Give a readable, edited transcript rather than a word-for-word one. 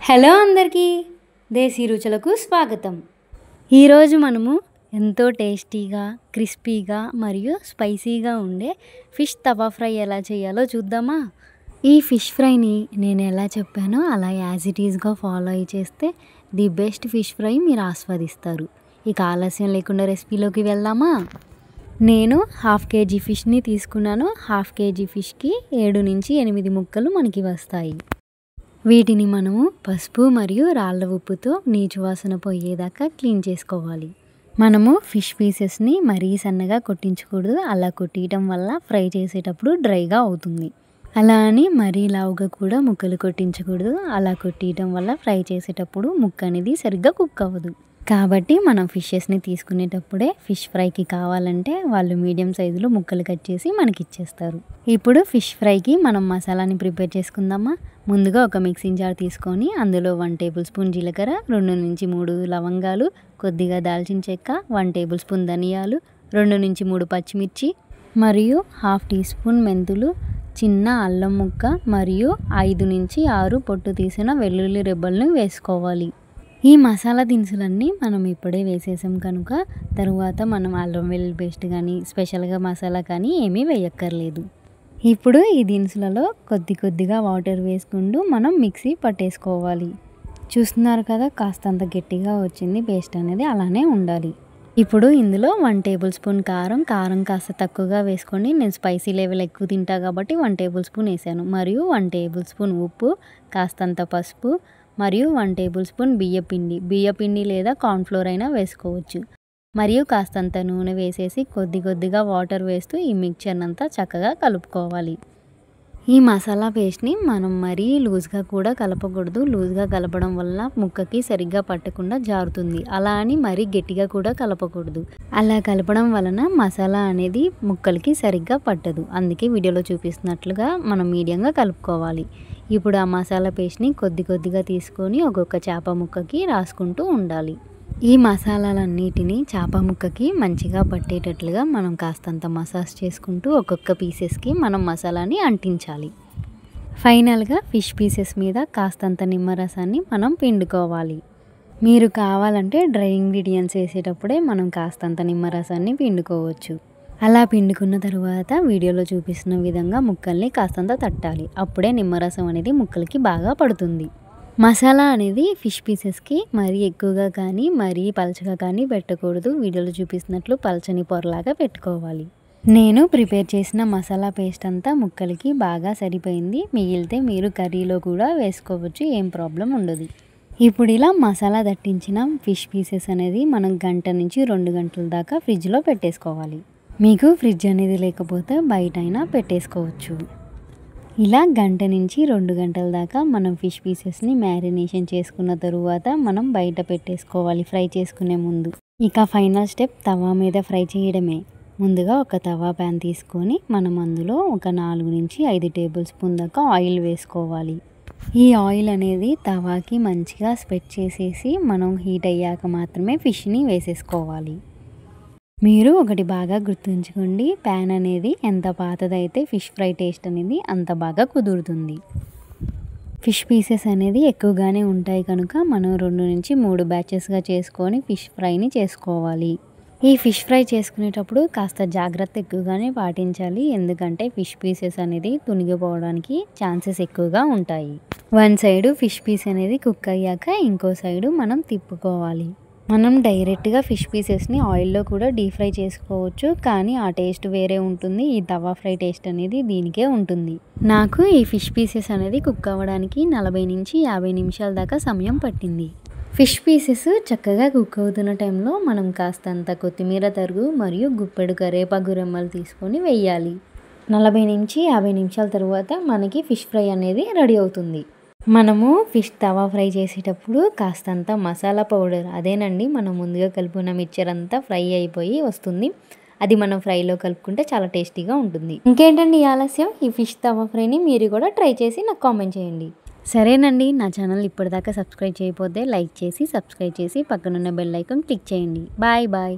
Hello అందరికీ, దేశీ రుచులకు స్వాగతం. ఈరోజు మనము ఎంతో టేస్టీగా, క్రిస్పీగా మరియు స్పైసీగా ఉండే ఫిష్ తవా ఫ్రై ఎలా చేయాలో చూద్దామా? ఈ ఫిష్ ఫ్రైని నేను ఎలా చెప్పానో అలా యాజ్ ఇట్ ఈస్గా ఫాలో అయ్యి చేస్తే ది బెస్ట్ ఫిష్ ఫ్రై మీరు ఆస్వాదిస్తారు. ఇక ఆలస్యం లేకుండా రెసిపీలోకి వెళ్దామా? నేను 1/2 kg ఫిష్ని తీసుకున్నాను. 1/2 kg ఫిష్కి 7 నుంచి 8 ముక్కలు మనకి వస్తాయి. వీటిని మనము పసుపు మరియు రాళ్ళ ఉప్పుతో నీచు వాసన పోయేదాకా క్లీన్ చేసుకోవాలి. మనము ఫిష్ పీసెస్ని మరీ సన్నగా కొట్టించకూడదు. అలా కొట్టియటం వల్ల ఫ్రై చేసేటప్పుడు డ్రైగా అవుతుంది. అలా అని మరీ లావుగా కూడా ముక్కలు కొట్టించకూడదు. అలా కొట్టియటం వల్ల ఫ్రై చేసేటప్పుడు ముక్క అనేది సరిగ్గా కుక్ అవ్వదు. కాబట్టి మనం ఫిషెస్ని తీసుకునేటప్పుడే ఫిష్ ఫ్రైకి కావాలంటే వాళ్ళు మీడియం సైజులో ముక్కలు కట్ చేసి మనకి ఇచ్చేస్తారు. ఇప్పుడు ఫిష్ ఫ్రైకి మనం మసాలాని ప్రిపేర్ చేసుకుందామా? ముందుగా ఒక మిక్సింగ్ జార్ తీసుకొని అందులో 1 టేబుల్ స్పూన్ జీలకర్ర, 2 నుంచి 3 లవంగాలు, కొద్దిగా దాల్చిన చెక్క, 1 టేబుల్ స్పూన్ ధనియాలు, 2 నుంచి 3 పచ్చిమిర్చి మరియు 1/2 టీ స్పూన్ మెంతులు, చిన్న అల్లం ముక్క మరియు 5 నుంచి 6 పొట్టు తీసిన వెల్లుల్లి రెబ్బలను వేసుకోవాలి. ఈ మసాలా దినుసులన్నీ మనం ఇప్పుడే వేసేసాం కనుక తరువాత మనం అల్లం వెల్లుల్లి పేస్ట్ కానీ స్పెషల్గా మసాలా కానీ ఏమీ వేయక్కర్లేదు. ఇప్పుడు ఈ దినుసులలో కొద్దిగా వాటర్ వేసుకుంటూ మనం మిక్సీ పట్టేసుకోవాలి. చూస్తున్నారు కదా, కాస్తంత గట్టిగా వచ్చింది పేస్ట్ అనేది, అలానే ఉండాలి. ఇప్పుడు ఇందులో 1 టేబుల్ స్పూన్ కారం కాస్త తక్కువగా వేసుకోండి. నేను స్పైసీ లెవెల్ ఎక్కువ తింటా కాబట్టి 1 టేబుల్ స్పూన్ వేసాను. మరియు 1 టేబుల్ స్పూన్ ఉప్పు, కాస్తంత పసుపు మరియు 1 టేబుల్ స్పూన్ బియ్యపిండి లేదా కార్న్ఫ్లోర్ అయినా వేసుకోవచ్చు. మరియు కాస్తంత నూనె వేసేసి కొద్దిగా వాటర్ వేస్తూ ఈ మిక్చర్ అంతా చక్కగా కలుపుకోవాలి. ఈ మసాలా పేస్ట్ని మనం మరీ లూజ్గా కూడా కలపకూడదు. లూజ్గా కలపడం వల్ల ముక్కకి సరిగ్గా పట్టకుండా జారుతుంది. అలా అని మరీ గట్టిగా కూడా కలపకూడదు. అలా కలపడం వలన మసాలా అనేది ముక్కలకి సరిగ్గా పట్టదు. అందుకే వీడియోలో చూపిస్తున్నట్లుగా మనం మీడియంగా కలుపుకోవాలి. ఇప్పుడు ఆ మసాలా పేస్ట్ని కొద్దిగా తీసుకొని ఒక్కొక్క చేప ముక్కకి రాసుకుంటూ ఉండాలి. ఈ మసాలాలన్నిటినీ చేప ముక్కకి మంచిగా పట్టేటట్లుగా మనం కాస్తంత మసాజ్ చేసుకుంటూ ఒక్కొక్క పీసెస్కి మనం మసాలాని అంటించాలి. ఫైనల్గా ఫిష్ పీసెస్ మీద కాస్తంత నిమ్మరసాన్ని మనం పిండుకోవాలి. మీరు కావాలంటే డ్రై ఇంగ్రీడియంట్స్ వేసేటప్పుడే మనం కాస్తంత నిమ్మరసాన్ని పిండుకోవచ్చు. అలా పిండుకున్న తర్వాత వీడియోలో చూపిస్తున్న విధంగా ముక్కల్ని కాస్తంత తట్టాలి. అప్పుడే నిమ్మరసం అనేది ముక్కలకి బాగా పడుతుంది. మసాలా అనేది ఫిష్ పీసెస్కి మరీ ఎక్కువగా కానీ మరీ పలచగా కానీ పెట్టకూడదు. వీడియోలో చూపిస్తున్నట్లు పలచని పొరలాగా పెట్టుకోవాలి. నేను ప్రిపేర్ చేసిన మసాలా పేస్ట్ అంతా ముక్కలకి బాగా సరిపోయింది. మిగిలితే మీరు కర్రీలో కూడా వేసుకోవచ్చు, ఏం ప్రాబ్లం ఉండదు. ఇప్పుడు ఇలా మసాలా దట్టించిన ఫిష్ పీసెస్ అనేది మనం 1 గంట నుంచి 2 గంటల దాకా ఫ్రిడ్జ్లో పెట్టేసుకోవాలి. మీకు ఫ్రిడ్జ్ అనేది లేకపోతే బయట అయినా పెట్టేసుకోవచ్చు. ఇలా 1 గంట నుంచి 2 గంటల దాకా మనం ఫిష్ పీసెస్ని మ్యారినేషన్ చేసుకున్న తరువాత మనం బయట పెట్టేసుకోవాలి ఫ్రై చేసుకునే ముందు. ఇక ఫైనల్ స్టెప్ తవా మీద ఫ్రై చేయడమే. ముందుగా ఒక తవా ప్యాన్ తీసుకొని మనం అందులో ఒక 4 నుంచి 5 టేబుల్ స్పూన్ దాకా ఆయిల్ వేసుకోవాలి. ఈ ఆయిల్ అనేది తవాకి మంచిగా స్ప్రెడ్ చేసేసి మనం హీట్ అయ్యాక మాత్రమే ఫిష్ని వేసేసుకోవాలి. మీరు ఒకటి బాగా గుర్తుంచుకోండి, ప్యాన్ అనేది ఎంత పాతదైతే ఫిష్ ఫ్రై టేస్ట్ అనేది అంత బాగా కుదురుతుంది. ఫిష్ పీసెస్ అనేది ఎక్కువగానే ఉంటాయి కనుక మనం 2 నుంచి 3 బ్యాచెస్గా చేసుకొని ఫిష్ ఫ్రైని చేసుకోవాలి. ఈ ఫిష్ ఫ్రై చేసుకునేటప్పుడు కాస్త జాగ్రత్త ఎక్కువగానే పాటించాలి. ఎందుకంటే ఫిష్ పీసెస్ అనేది తునిగిపోవడానికి ఛాన్సెస్ ఎక్కువగా ఉంటాయి. 1 సైడు ఫిష్ పీస్ అనేది కుక్ అయ్యాక ఇంకో సైడు మనం తిప్పుకోవాలి. మనం డైరెక్ట్గా ఫిష్ పీసెస్ని ఆయిల్లో కూడా డీప్ ఫ్రై చేసుకోవచ్చు, కానీ ఆ టేస్ట్ వేరే ఉంటుంది. ఈ తవా ఫ్రై టేస్ట్ అనేది దీనికే ఉంటుంది. నాకు ఈ ఫిష్ పీసెస్ అనేది కుక్ అవ్వడానికి 40 నుంచి 50 నిమిషాల దాకా సమయం పట్టింది. ఫిష్ పీసెస్ చక్కగా కుక్ అవుతున్న టైంలో మనం కాస్తంత కొత్తిమీర తరుగు మరియు గుప్పెడు కరివేపాకు రెమ్మలు తీసుకొని వేయాలి. 40 నుంచి 50 నిమిషాల తర్వాత మనకి ఫిష్ ఫ్రై అనేది రెడీ అవుతుంది. మనము ఫిష్ తవా ఫ్రై చేసేటప్పుడు కాస్తంత మసాలా పౌడర్, అదేనండి మనం ముందుగా కలుపుకున్న మిక్చర్ అంతా ఫ్రై అయిపోయి వస్తుంది. అది మనం ఫ్రైలో కలుపుకుంటే చాలా టేస్టీగా ఉంటుంది. ఇంకేంటండి ఆలస్యం, ఈ ఫిష్ తవా ఫ్రైని మీరు కూడా ట్రై చేసి నాకు కామెంట్ చేయండి. సరేనండి, నా ఛానల్ ఇప్పటిదాకా సబ్స్క్రైబ్ చేయకపోతే లైక్ చేసి సబ్స్క్రైబ్ చేసి పక్కనున్న బెల్ ఐకాన్ క్లిక్ చేయండి. బాయ్.